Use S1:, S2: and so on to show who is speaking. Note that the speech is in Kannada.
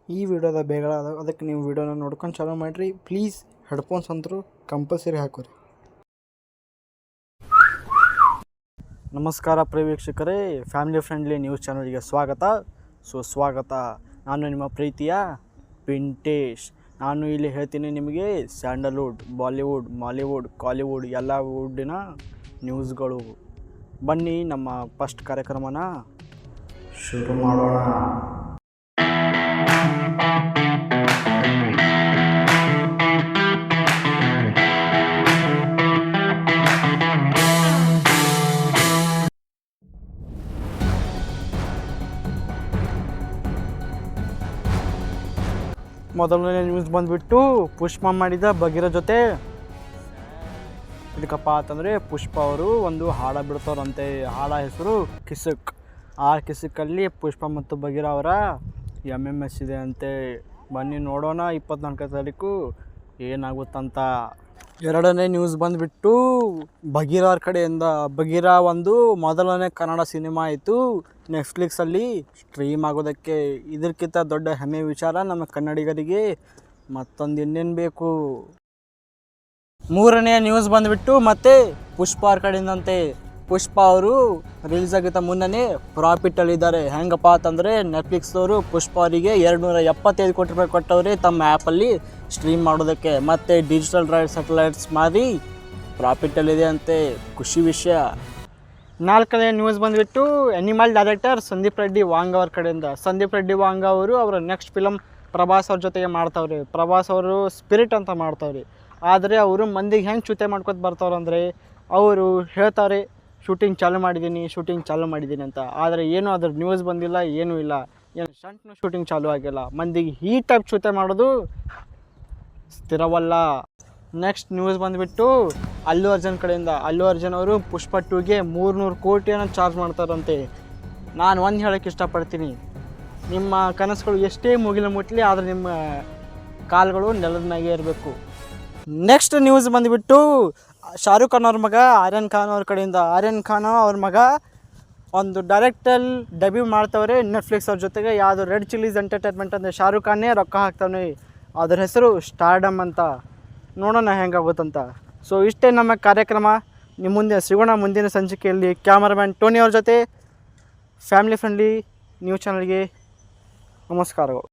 S1: ಈ ವಿಡಿಯೋದ ಬೇಗ ಅದಕ್ಕೆ ನೀವು ವಿಡಿಯೋನ ನೋಡ್ಕೊಂಡು ಚಾಲೂ ಮಾಡಿರಿ. ಪ್ಲೀಸ್ ಹೆಡ್ಫೋನ್ಸ್ ಅಂತರೂ ಕಂಪಲ್ಸರಿ ಹಾಕೋರಿ. ನಮಸ್ಕಾರ ಪ್ರಿಯ ವೀಕ್ಷಕರೇ, ಫ್ಯಾಮಿಲಿ ಫ್ರೆಂಡ್ಲಿ ನ್ಯೂಸ್ ಚಾನಲ್ಗೆ ಸ್ವಾಗತ ಸುಸ್ವಾಗತ. ನಾನು ನಿಮ್ಮ ಪ್ರೀತಿಯ ವೆಂಕಟೇಶ್. ನಾನು ಇಲ್ಲಿ ಹೇಳ್ತೀನಿ ನಿಮಗೆ ಸ್ಯಾಂಡಲ್ವುಡ್, ಬಾಲಿವುಡ್, ಮಾಲಿವುಡ್, ಕಾಲಿವುಡ್ ಎಲ್ಲ ವುಡ್ಡಿನ ನ್ಯೂಸ್ಗಳು. ಬನ್ನಿ ನಮ್ಮ ಫಸ್ಟ್ ಕಾರ್ಯಕ್ರಮನ ಶುರು ಮಾಡೋಣ. ಮೊದಲನೇ ನ್ಯೂಸ್ ಬಂದುಬಿಟ್ಟು ಪುಷ್ಪ ಮಾಡಿದ ಬಗೀರ ಜೊತೆ. ಇದಕ್ಕಪ್ಪ ಅಂತಂದರೆ ಪುಷ್ಪ ಅವರು ಒಂದು ಹಾಡ ಬಿಡ್ತಾರಂತೆ. ಹಾಡ ಹೆಸರು ಕಿಸುಕ್. ಆ ಕಿಸುಕಲ್ಲಿ ಪುಷ್ಪ ಮತ್ತು ಬಗೀರ ಅವರ MMS ಇದೆ ಅಂತೆ. ಬನ್ನಿ ನೋಡೋಣ 24ನೇ ತಾರೀಕು ಏನಾಗುತ್ತಂತ. ಎರಡನೇ ನ್ಯೂಸ್ ಬಂದುಬಿಟ್ಟು ಬಗೀರ ಅವ್ರ ಕಡೆಯಿಂದ. ಬಗೀರ ಒಂದು ಮೊದಲನೇ ಕನ್ನಡ ಸಿನಿಮಾ ಆಯಿತು ನೆಟ್ಫ್ಲಿಕ್ಸಲ್ಲಿ ಸ್ಟ್ರೀಮ್ ಆಗೋದಕ್ಕೆ. ಇದಕ್ಕಿಂತ ದೊಡ್ಡ ಹೆಮ್ಮೆ ವಿಚಾರ ನಮ್ಮ ಕನ್ನಡಿಗರಿಗೆ ಮತ್ತೊಂದು ಇನ್ನೇನು ಬೇಕು. ಮೂರನೇ ನ್ಯೂಸ್ ಬಂದುಬಿಟ್ಟು ಮತ್ತೆ ಪುಷ್ಪ ಅವ್ರ ಕಡೆಯಿಂದಂತೆ. ಪುಷ್ಪ ಅವರು ರಿಲೀಸ್ ಆಗಿದ್ದ ಮುನ್ನನೇ ಪ್ರಾಫಿಟಲ್ಲಿದ್ದಾರೆ. ಹೆಂಗಪ್ಪ ಅಂತಂದರೆ ನೆಟ್ಫ್ಲಿಕ್ಸ್ದವರು ಪುಷ್ಪ ಅವರಿಗೆ 275 ಕೋಟಿ ರೂಪಾಯಿ ಕೊಟ್ಟವ್ರೆ ತಮ್ಮ ಆ್ಯಪಲ್ಲಿ ಸ್ಟ್ರೀಮ್ ಮಾಡೋದಕ್ಕೆ. ಮತ್ತು ಡಿಜಿಟಲ್ ರೈಟ್ಸ್ ಸ್ಯಾಟಲೈಟ್ಸ್ ಮಾರಿ ಪ್ರಾಫಿಟಲ್ಲಿದೆ ಅಂತೆ. ಖುಷಿ ವಿಷಯ. ನಾಲ್ಕನೇ ನ್ಯೂಸ್ ಬಂದುಬಿಟ್ಟು ಅನಿಮಲ್ ಡೈರೆಕ್ಟರ್ ಸಂದೀಪ್ ರೆಡ್ಡಿ ವಾಂಗ ಅವ್ರ ಕಡೆಯಿಂದ. ಸಂದೀಪ್ ರೆಡ್ಡಿ ವಾಂಗ ಅವರು ಅವರ ನೆಕ್ಸ್ಟ್ ಫಿಲಮ್ ಪ್ರಭಾಸ್ ಅವ್ರ ಜೊತೆಗೆ ಮಾಡ್ತಾವ್ರಿ. ಪ್ರಭಾಸ್ ಅವರು ಸ್ಪಿರಿಟ್ ಅಂತ ಮಾಡ್ತಾವ್ರಿ. ಆದರೆ ಅವರು ಮಂದಿಗೆ ಹೆಂಗೆ ಚ್ಯುತೆ ಮಾಡ್ಕೊತ ಬರ್ತಾವ್ರಂದರೆ, ಅವರು ಹೇಳ್ತಾರೆ ಶೂಟಿಂಗ್ ಚಾಲೂ ಮಾಡಿದ್ದೀನಿ ಅಂತ. ಆದರೆ ಏನೂ ಅದ್ರ ನ್ಯೂಸ್ ಬಂದಿಲ್ಲ, ಏನೂ ಇಲ್ಲ. ಏನು ಸ್ಟಂಟ್ನೂ ಶೂಟಿಂಗ್ ಚಾಲೂ ಆಗಿಲ್ಲ. ಮಂದಿಗೆ ಈ ಟೈಪ್ ಚ್ಯುತೆ ಮಾಡೋದು ಸ್ಥಿರವಲ್ಲ. ನೆಕ್ಸ್ಟ್ ನ್ಯೂಸ್ ಬಂದುಬಿಟ್ಟು ಅಲ್ಲು ಅರ್ಜುನ್ ಕಡೆಯಿಂದ. ಅಲ್ಲು ಅರ್ಜುನ್ ಅವರು ಪುಷ್ಪ 2ಗೆ 300 ಕೋಟಿಯನ್ನು ಚಾರ್ಜ್ ಮಾಡ್ತಾರಂತೆ. ನಾನು ಒಂದು ಹೇಳೋಕ್ಕೆ ಇಷ್ಟಪಡ್ತೀನಿ, ನಿಮ್ಮ ಕನಸುಗಳು ಎಷ್ಟೇ ಮುಗಿಲು ಮುಟ್ಲಿ, ಆದರೆ ನಿಮ್ಮ ಕಾಲುಗಳು ನೆಲದ ಮ್ಯಾಗೆ ಇರಬೇಕು. ನೆಕ್ಸ್ಟ್ ನ್ಯೂಸ್ ಬಂದುಬಿಟ್ಟು ಶಾರುಖ್ ಖಾನ್ ಅವ್ರ ಮಗ ಆರ್ಯನ್ ಖಾನ್ ಅವ್ರ ಕಡೆಯಿಂದ. ಆರ್ಯನ್ ಖಾನ್ ಅವ್ರ ಮಗ ಒಂದು ಡೈರೆಕ್ಟಲ್ಲಿ ಡೆಬ್ಯೂ ಮಾಡ್ತವ್ರೆ ನೆಟ್ಫ್ಲಿಕ್ಸ್ ಅವ್ರ ಜೊತೆಗೆ. ಯಾವುದು ರೆಡ್ ಚಿಲ್ಲೀಸ್ ಎಂಟರ್ಟೈನ್ಮೆಂಟ್ ಅಂದರೆ ಶಾರುಖ್ ಖಾನೇ ರೊಕ್ಕ ಹಾಕ್ತಾನೆ. ಅದ್ರ ಹೆಸರು ಸ್ಟಾರ್ಡಮ್ ಅಂತ. ನೋಡೋಣ ಹೆಂಗಾಗುತ್ತಂತ. ಸೊ ಇಷ್ಟೇ ನಮ್ಮ ಕಾರ್ಯಕ್ರಮ. ನಿಮ್ಮ ಮುಂದೆ ಸಿಗೋಣ ಮುಂದಿನ ಸಂಚಿಕೆಯಲ್ಲಿ. ಕ್ಯಾಮರಾಮ್ಯಾನ್ ಟೋನಿ ಅವ್ರ ಜೊತೆ ಫ್ಯಾಮಿಲಿ ಫ್ರೆಂಡ್ಲಿ ನ್ಯೂಸ್ ಚಾನಲ್ಗೆ ನಮಸ್ಕಾರಗಳು.